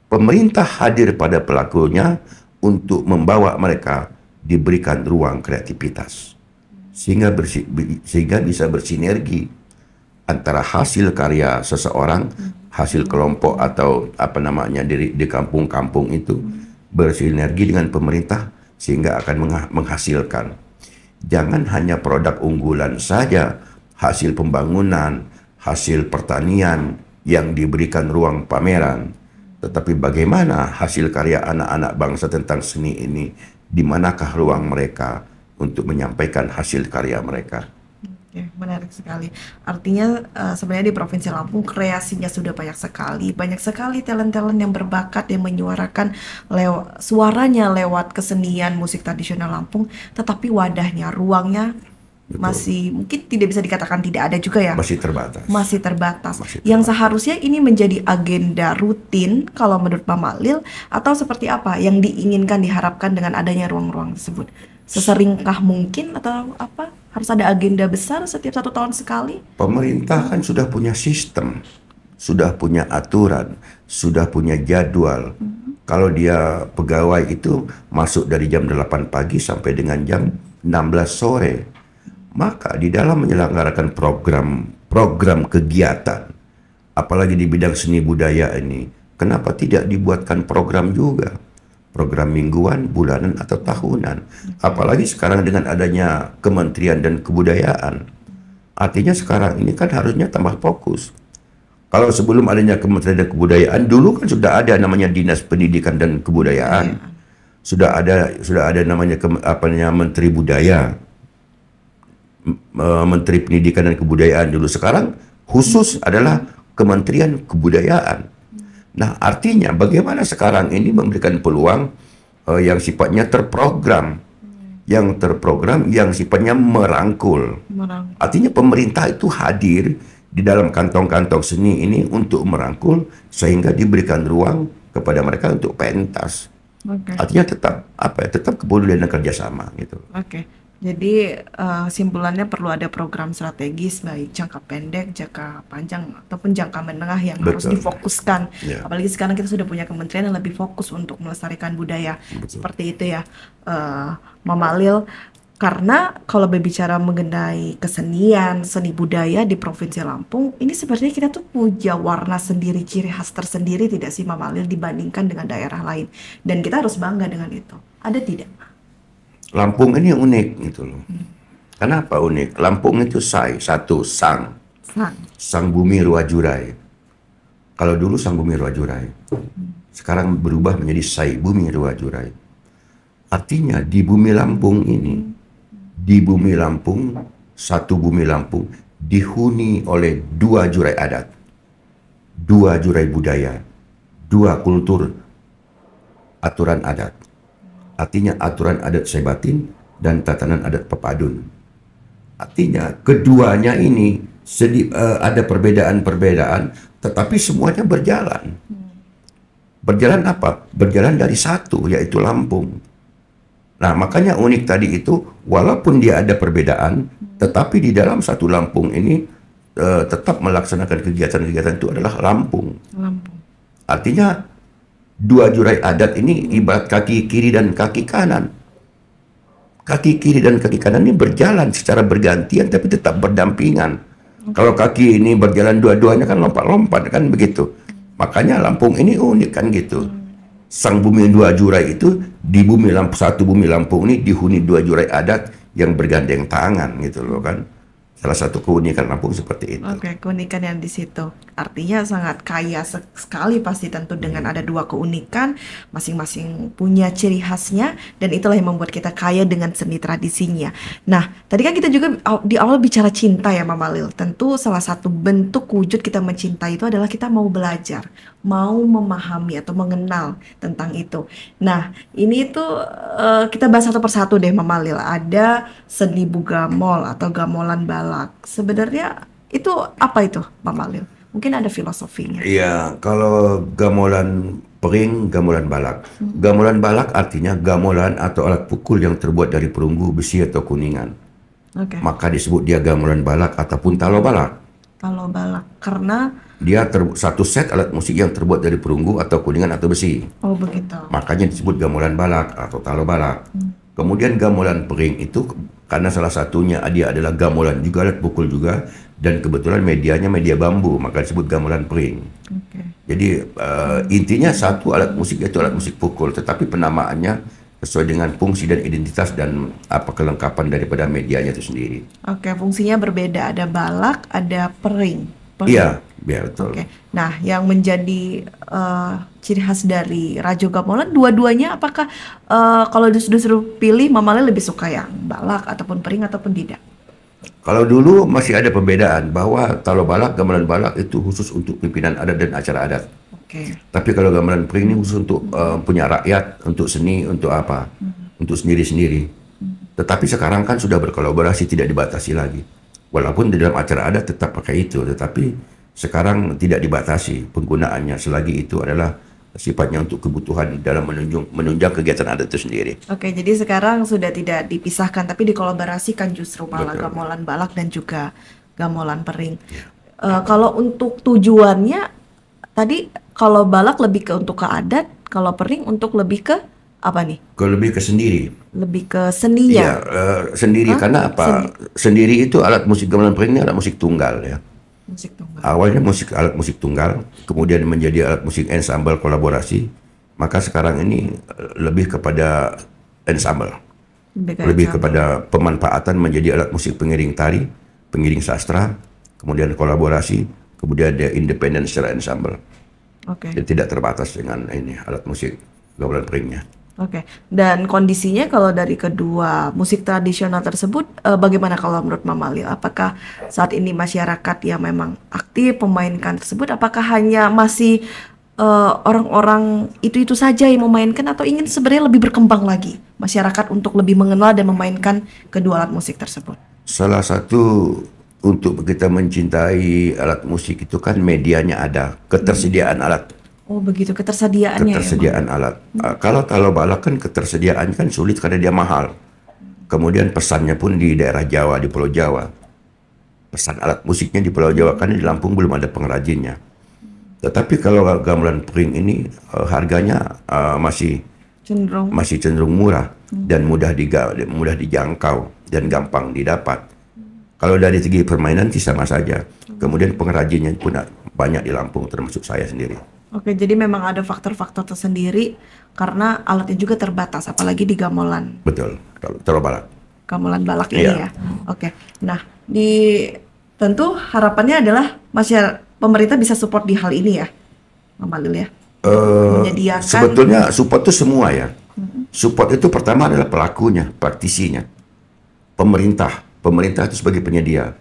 Pemerintah hadir pada pelakunya untuk membawa mereka diberikan ruang kreativitas. Sehingga bisa bersinergi antara hasil karya seseorang, hasil kelompok atau di kampung-kampung itu bersinergi dengan pemerintah sehingga akan menghasilkan. Jangan hanya produk unggulan saja, hasil pembangunan, hasil pertanian yang diberikan ruang pameran. Tetapi bagaimana hasil karya anak-anak bangsa tentang seni ini, di manakah ruang mereka untuk menyampaikan hasil karya mereka? Menarik sekali. Artinya sebenarnya di Provinsi Lampung kreasinya sudah banyak sekali talent-talent yang berbakat yang menyuarakan suaranya lewat kesenian musik tradisional Lampung, tetapi wadahnya, ruangnya masih mungkin tidak bisa dikatakan tidak ada juga ya. Masih terbatas. Yang seharusnya ini menjadi agenda rutin kalau menurut Mama Lil, atau seperti apa yang diinginkan, diharapkan dengan adanya ruang-ruang tersebut? Seseringkah mungkin atau apa? Harus ada agenda besar setiap 1 tahun sekali? Pemerintah kan sudah punya sistem, sudah punya aturan, sudah punya jadwal. Kalau dia pegawai itu masuk dari jam 8 pagi sampai dengan jam 16 sore. Maka di dalam menyelenggarakan program kegiatan, apalagi di bidang seni budaya ini, kenapa tidak dibuatkan program juga? Program mingguan, bulanan, atau tahunan. Apalagi sekarang dengan adanya Kementerian dan Kebudayaan. Artinya sekarang ini kan harusnya tambah fokus. Kalau sebelum adanya Kementerian dan Kebudayaan, dulu kan sudah ada namanya Dinas Pendidikan dan Kebudayaan. Sudah ada namanya Menteri Budaya, Menteri Pendidikan dan Kebudayaan dulu. Sekarang khusus adalah Kementerian Kebudayaan. Nah, artinya bagaimana sekarang ini memberikan peluang yang sifatnya terprogram, yang sifatnya merangkul. Artinya pemerintah itu hadir di dalam kantong-kantong seni ini untuk merangkul sehingga diberikan ruang kepada mereka untuk pentas. Artinya tetap kepedulian dan kerjasama gitu. Jadi simpulannya perlu ada program strategis baik jangka pendek, jangka panjang ataupun jangka menengah yang harus difokuskan. Apalagi sekarang kita sudah punya kementerian yang lebih fokus untuk melestarikan budaya. Seperti itu ya, Mama Lil. Karena kalau berbicara mengenai kesenian, seni budaya di Provinsi Lampung, ini sebenarnya kita tuh punya warna sendiri, ciri khas tersendiri tidak sih Mama Lil dibandingkan dengan daerah lain. Dan kita harus bangga dengan itu. Ada tidak? Lampung ini unik gitu loh. Kenapa unik? Lampung itu satu sang bumi ruwajurai. Kalau dulu sang bumi ruwajurai, sekarang berubah menjadi sai bumi ruwajurai. Artinya di bumi Lampung ini, satu bumi Lampung dihuni oleh 2 jurai adat, 2 jurai budaya, 2 kultur, aturan adat. Artinya aturan adat Saibatin dan tatanan adat Pepadun. Artinya keduanya ini ada perbedaan-perbedaan, tetapi semuanya berjalan. Berjalan apa? Berjalan dari satu, yaitu Lampung. Nah, makanya unik tadi itu, walaupun dia ada perbedaan, tetapi di dalam satu Lampung ini tetap melaksanakan kegiatan-kegiatan itu adalah Lampung. Artinya 2 jurai adat ini ibarat kaki kiri dan kaki kanan. Kaki kiri dan kaki kanan ini berjalan secara bergantian tapi tetap berdampingan. Kalau kaki ini berjalan dua-duanya kan lompat-lompat kan begitu. Makanya Lampung ini unik kan gitu. Sang bumi 2 jurai itu di satu bumi Lampung ini dihuni 2 jurai adat yang bergandeng tangan gitu loh kan. Salah satu keunikan Lampung seperti itu. Keunikan yang di situ. Artinya sangat kaya sekali pasti tentu dengan ada 2 keunikan, masing-masing punya ciri khasnya, dan itulah yang membuat kita kaya dengan seni tradisinya. Nah, tadi kan kita juga di awal bicara cinta ya Mama Lil. Tentu salah satu bentuk wujud kita mencintai itu adalah kita mau belajar, mau memahami atau mengenal tentang itu. Nah, ini tuh kita bahas satu persatu deh Mama Lil. Ada seni bugamol atau gamolan balak. Sebenarnya itu apa itu Mama Lil? Mungkin ada filosofinya. Iya, kalau gamolan pering, gamolan balak. Gamolan balak artinya gamolan atau alat pukul yang terbuat dari perunggu, besi atau kuningan. Maka disebut dia gamolan balak ataupun talo balak. Talo balak karena dia satu set alat musik yang terbuat dari perunggu atau kuningan atau besi. Oh begitu. Makanya disebut gamolan balak atau talo balak. Kemudian gamolan pering itu karena salah satunya dia adalah gamolan juga, alat pukul juga, dan kebetulan medianya media bambu, maka disebut gamolan pering. Jadi intinya satu alat musik itu alat musik pukul, tetapi penamaannya sesuai dengan fungsi dan identitas dan apa kelengkapan daripada medianya itu sendiri. Fungsinya berbeda, ada balak, ada pering. Iya, betul. Nah, yang menjadi ciri khas dari Rajo Gamolan, dua-duanya apakah kalau disuruh pilih, Mama Lil lebih suka yang balak ataupun pering ataupun tidak? Kalau dulu masih ada perbedaan bahwa talo balak, gamelan balak itu khusus untuk pimpinan adat dan acara adat. Tapi kalau gamelan pering ini khusus untuk punya rakyat, untuk seni, untuk apa? Untuk sendiri-sendiri. Tetapi sekarang kan sudah berkolaborasi, tidak dibatasi lagi. Walaupun di dalam acara adat tetap pakai itu, tetapi sekarang tidak dibatasi penggunaannya selagi itu adalah sifatnya untuk kebutuhan dalam menunjang kegiatan adat itu sendiri. Jadi sekarang sudah tidak dipisahkan, tapi dikolaborasikan justru malah gamolan balak dan juga gamolan pering. Kalau untuk tujuannya tadi, kalau balak lebih untuk ke adat, kalau pering untuk lebih ke apa nih? Lebih ke sendiri. Lebih ke seninya. Iya, sendiri. Karena apa? Sendiri itu alat musik gamelan pering ini alat musik tunggal ya. Musik tunggal. Awalnya alat musik tunggal, kemudian menjadi alat musik ensemble kolaborasi. Maka sekarang ini lebih kepada ensemble. Lebih kepada pemanfaatan menjadi alat musik pengiring tari, pengiring sastra, kemudian kolaborasi, kemudian dia independen secara ensemble. Jadi tidak terbatas dengan ini alat musik gamelan peringnya. Oke, dan kondisinya kalau dari kedua musik tradisional tersebut, bagaimana kalau menurut Mama Lil? Apakah saat ini masyarakat yang memang aktif memainkan tersebut, apakah hanya masih orang-orang itu-itu saja yang memainkan atau ingin sebenarnya lebih berkembang lagi masyarakat untuk lebih mengenal dan memainkan kedua alat musik tersebut? Salah satu untuk kita mencintai alat musik itu kan medianya ada, ketersediaan alat. Oh begitu, ketersediaannya ya, Ketersediaan alat. Kalau balak kan ketersediaan kan sulit karena dia mahal. Kemudian pesannya pun di daerah Jawa, di Pulau Jawa. Pesan alat musiknya di Pulau Jawa karena di Lampung belum ada pengrajinnya. Tetapi kalau gamelan pring ini harganya masih cenderung murah dan mudah dijangkau dan gampang didapat. Kalau dari segi permainan sih sama saja. Kemudian pengrajinnya pun banyak di Lampung termasuk saya sendiri. Oke, jadi memang ada faktor-faktor tersendiri karena alatnya juga terbatas, apalagi di gamelan. Betul, kalau balak. Gamelan balak ini ya. Oke, nah tentu harapannya adalah pemerintah bisa support di hal ini ya, Mama Lil ya. Menyediakan. Sebetulnya support itu semua ya. Support itu pertama adalah pelakunya, praktisinya. Pemerintah itu sebagai penyedia.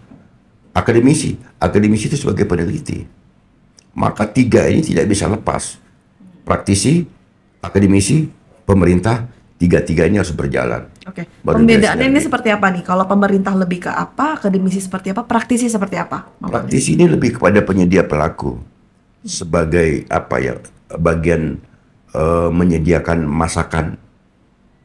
Akademisi itu sebagai peneliti. Maka tiga ini tidak bisa lepas. Praktisi, akademisi, pemerintah, tiga-tiga ini harus berjalan. Oke. Pembedaannya ini seperti apa nih? Kalau pemerintah lebih ke apa, akademisi seperti apa, praktisi seperti apa? Praktisi ini lebih kepada penyedia pelaku. Sebagai bagian menyediakan masakan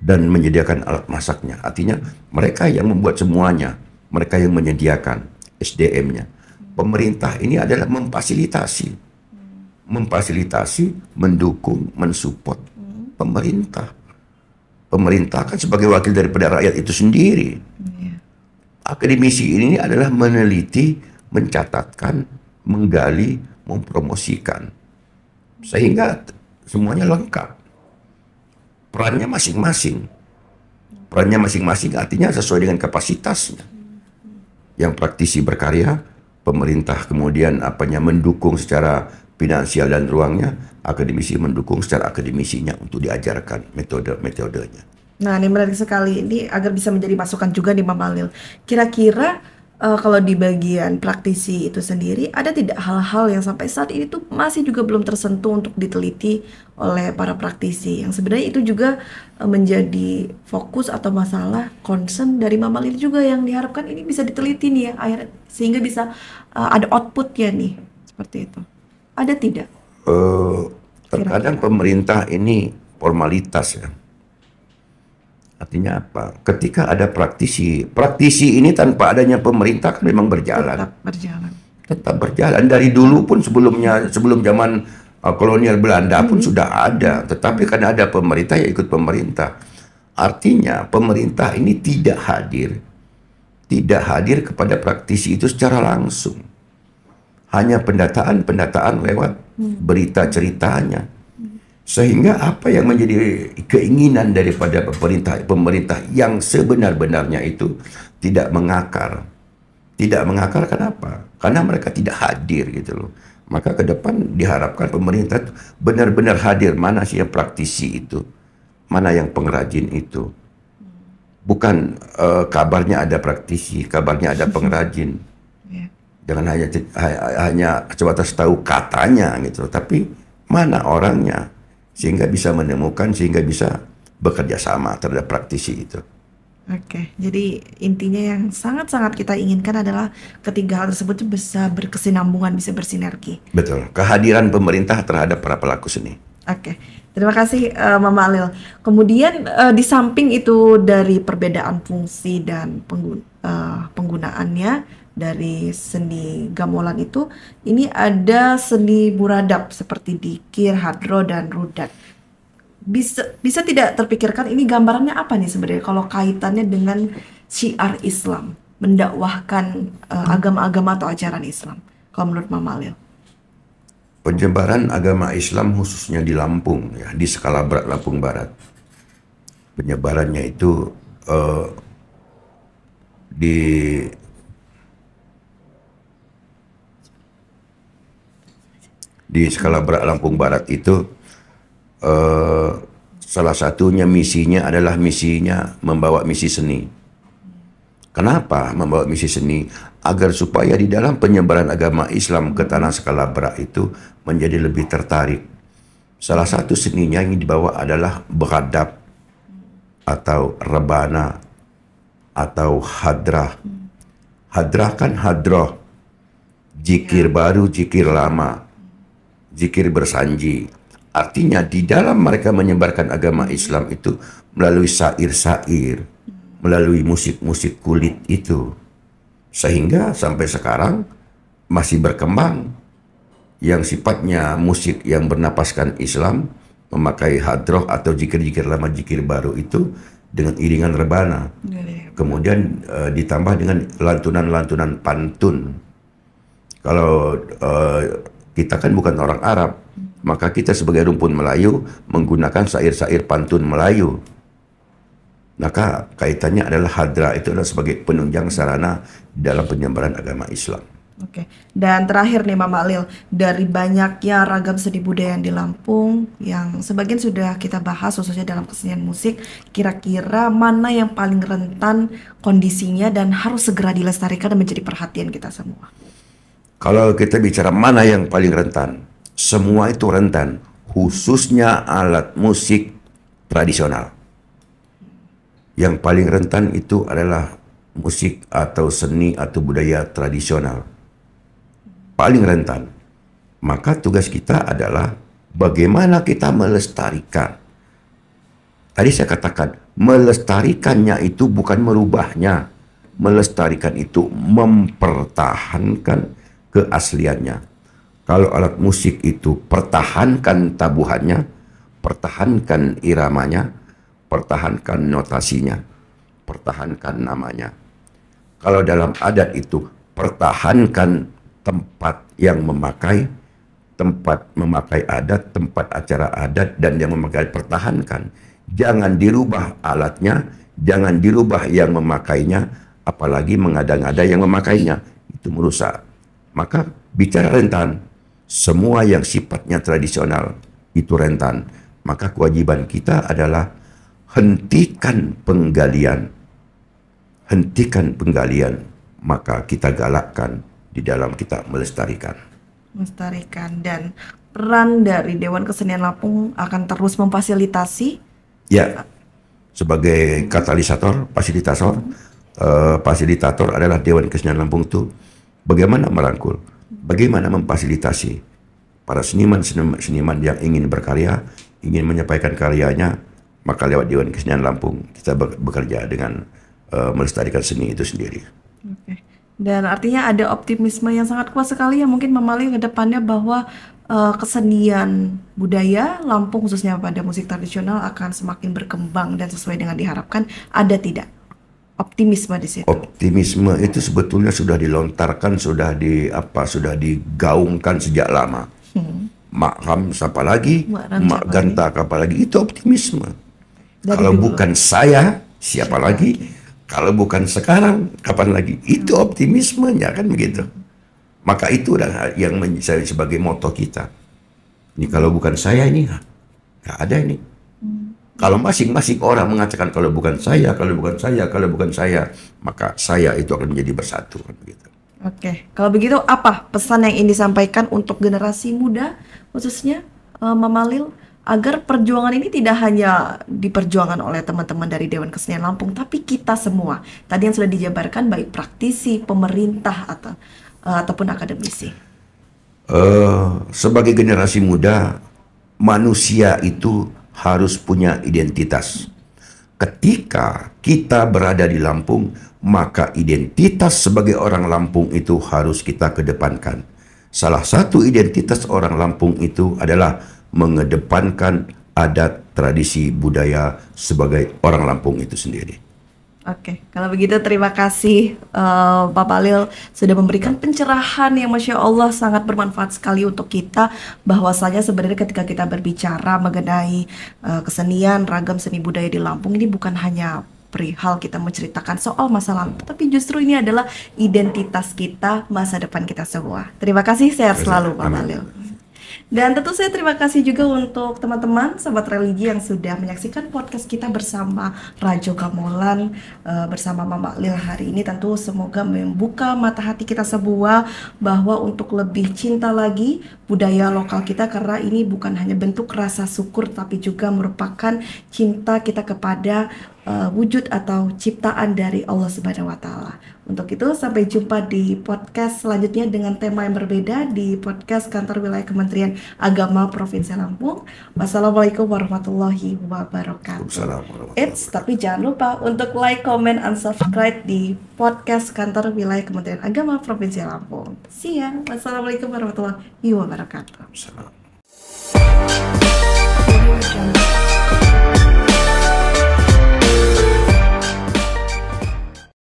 dan menyediakan alat masaknya. Artinya mereka yang membuat semuanya, mereka yang menyediakan SDM-nya. Pemerintah ini adalah memfasilitasi, mendukung, mensupport pemerintah. Pemerintah kan sebagai wakil daripada rakyat itu sendiri. Akademisi ini adalah meneliti, mencatatkan, menggali, mempromosikan. Sehingga semuanya lengkap. Perannya masing-masing. Artinya sesuai dengan kapasitasnya. Yang praktisi berkarya, pemerintah kemudian mendukung secara finansial dan ruangnya, akademisi mendukung secara akademisinya untuk diajarkan metodenya. Nah, ini menarik sekali. Ini agar bisa menjadi masukan juga nih Mama Lil. Kira-kira kalau di bagian praktisi itu sendiri, ada tidak hal-hal yang sampai saat ini tuh masih juga belum tersentuh untuk diteliti oleh para praktisi, yang sebenarnya itu juga menjadi fokus atau masalah concern dari Mama Lil juga yang diharapkan ini bisa diteliti nih ya, akhirnya sehingga bisa ada outputnya nih, seperti itu. Ada tidak? Terkadang pemerintah ini formalitas ya. Artinya apa? Ketika ada praktisi ini tanpa adanya pemerintah kan memang berjalan. Tetap berjalan. Dari dulu pun sebelum zaman kolonial Belanda pun sudah ada. Tetapi karena ada pemerintah ya ikut pemerintah. Artinya pemerintah ini tidak hadir kepada praktisi itu secara langsung. Hanya pendataan lewat berita ceritanya. Sehingga apa yang menjadi keinginan daripada pemerintah yang sebenar-benarnya itu tidak mengakar. Tidak mengakar kenapa? Karena mereka tidak hadir gitu loh. Maka ke depan diharapkan pemerintah benar-benar hadir. Mana sih yang praktisi itu? Mana yang pengrajin itu? Bukan kabarnya ada praktisi, kabarnya ada pengrajin. Jangan hanya sebatas tahu katanya gitu, tapi mana orangnya, sehingga bisa menemukan, sehingga bisa bekerja sama terhadap praktisi itu. Oke, jadi intinya yang sangat-sangat kita inginkan adalah ketiga hal tersebut bisa berkesinambungan, bisa bersinergi. Betul, kehadiran pemerintah terhadap para pelaku seni. Oke, terima kasih Mama Lil. Kemudian di samping itu dari perbedaan fungsi dan penggunaannya dari seni gamelan itu, ini ada seni buradap seperti dikir, hadro, dan rudat. Bisa tidak terpikirkan ini gambarannya apa nih sebenarnya kalau kaitannya dengan syiar Islam, mendakwahkan agama-agama atau ajaran Islam, kalau menurut Mama Lil? Penyebaran agama Islam khususnya di Lampung, ya, di skala berat Lampung Barat. Penyebarannya itu di skala berat Lampung Barat itu Salah satunya misinya adalah misinya membawa misi seni. Kenapa membawa misi seni? Agar supaya di dalam penyebaran agama Islam ke tanah Skalabra itu menjadi lebih tertarik. Salah satu seninya yang dibawa adalah beradab atau rebana atau hadrah. Hadrah kan hadroh, zikir baru, zikir lama, zikir bersanji. Artinya di dalam mereka menyebarkan agama Islam itu melalui syair-syair, melalui musik-musik kulit itu. Sehingga sampai sekarang masih berkembang yang sifatnya musik yang bernapaskan Islam, memakai hadroh atau zikir-zikir lama, zikir baru itu dengan iringan rebana. Kemudian ditambah dengan lantunan-lantunan pantun. Kalau kita kan bukan orang Arab, maka kita sebagai rumpun Melayu menggunakan syair-syair pantun Melayu. Maka kaitannya adalah hadra itu adalah sebagai penunjang sarana dalam penyebaran agama Islam. Oke, dan terakhir nih Mama Lil, dari banyaknya ragam seni budaya yang di Lampung, yang sebagian sudah kita bahas khususnya dalam kesenian musik, kira-kira mana yang paling rentan kondisinya dan harus segera dilestarikan dan menjadi perhatian kita semua? Kalau kita bicara mana yang paling rentan, semua itu rentan, khususnya alat musik tradisional. Yang paling rentan itu adalah musik atau seni atau budaya tradisional. Paling rentan. Maka tugas kita adalah bagaimana kita melestarikan. Tadi saya katakan, melestarikannya itu bukan merubahnya. Melestarikan itu mempertahankan keasliannya. Kalau alat musik itu pertahankan tabuhannya, pertahankan iramanya, pertahankan notasinya, pertahankan namanya. Kalau dalam adat itu pertahankan tempat yang memakai, tempat memakai adat, tempat acara adat, dan yang memakai pertahankan. Jangan dirubah alatnya, jangan dirubah yang memakainya, apalagi mengada-ngada yang memakainya. Itu merusak. Maka bicara rentan, semua yang sifatnya tradisional itu rentan. Maka kewajiban kita adalah hentikan penggalian. Hentikan penggalian, maka kita galakkan di dalam kita melestarikan. Melestarikan, dan peran dari Dewan Kesenian Lampung akan terus memfasilitasi. Ya, sebagai katalisator, fasilitator, fasilitator adalah Dewan Kesenian Lampung itu bagaimana merangkul, bagaimana memfasilitasi para seniman-seniman yang ingin berkarya, ingin menyampaikan karyanya, maka lewat Dewan Kesenian Lampung kita bekerja dengan melestarikan seni itu sendiri. Oke. Dan artinya ada optimisme yang sangat kuat sekali yang mungkin memali ke depannya bahwa kesenian budaya Lampung khususnya pada musik tradisional akan semakin berkembang dan sesuai dengan diharapkan. Ada tidak optimisme di situ? Optimisme itu sebetulnya sudah dilontarkan, sudah digaungkan sejak lama. Mak Ram siapa lagi, Mak Ganta apa lagi, itu optimisme. Kalau bukan saya, siapa lagi? Kalau bukan sekarang, kapan lagi? Itu optimismenya, kan begitu. Maka itu yang sebagai moto kita. Ini kalau bukan saya ini, nggak ada ini. Kalau masing-masing orang mengatakan kalau bukan saya, kalau bukan saya, kalau bukan saya, maka saya itu akan menjadi bersatu, kan begitu. Oke, kalau begitu apa pesan yang ingin disampaikan untuk generasi muda, khususnya Mama Lil, agar perjuangan ini tidak hanya diperjuangkan oleh teman-teman dari Dewan Kesenian Lampung, tapi kita semua. Tadi yang sudah dijabarkan baik praktisi, pemerintah ataupun akademisi. Sebagai generasi muda, manusia itu harus punya identitas. Ketika kita berada di Lampung, maka identitas sebagai orang Lampung itu harus kita kedepankan. Salah satu identitas orang Lampung itu adalah mengedepankan adat, tradisi, budaya sebagai orang Lampung itu sendiri. Oke, kalau begitu terima kasih Bapak Lil sudah memberikan pencerahan yang Masya Allah sangat bermanfaat sekali untuk kita. Bahwasanya sebenarnya ketika kita berbicara mengenai kesenian, ragam seni budaya di Lampung ini bukan hanya perihal kita menceritakan soal masa lalu, tapi justru ini adalah identitas kita, masa depan kita semua. Terima kasih, sehat selalu Bapak Lil. Dan tentu saya terima kasih juga untuk teman-teman sahabat religi yang sudah menyaksikan podcast kita bersama Rajo Gamelan, bersama Mama Lil hari ini. Tentu semoga membuka mata hati kita semua bahwa untuk lebih cinta lagi budaya lokal kita, karena ini bukan hanya bentuk rasa syukur tapi juga merupakan cinta kita kepada wujud atau ciptaan dari Allah Subhanahu wa Ta'ala. Untuk itu sampai jumpa di podcast selanjutnya dengan tema yang berbeda di podcast Kantor Wilayah Kementerian Agama Provinsi Lampung. Wassalamualaikum warahmatullahi wabarakatuh. Tapi jangan lupa untuk like, comment, and subscribe di podcast Kantor Wilayah Kementerian Agama Provinsi Lampung. See ya. Wassalamualaikum warahmatullahi wabarakatuh.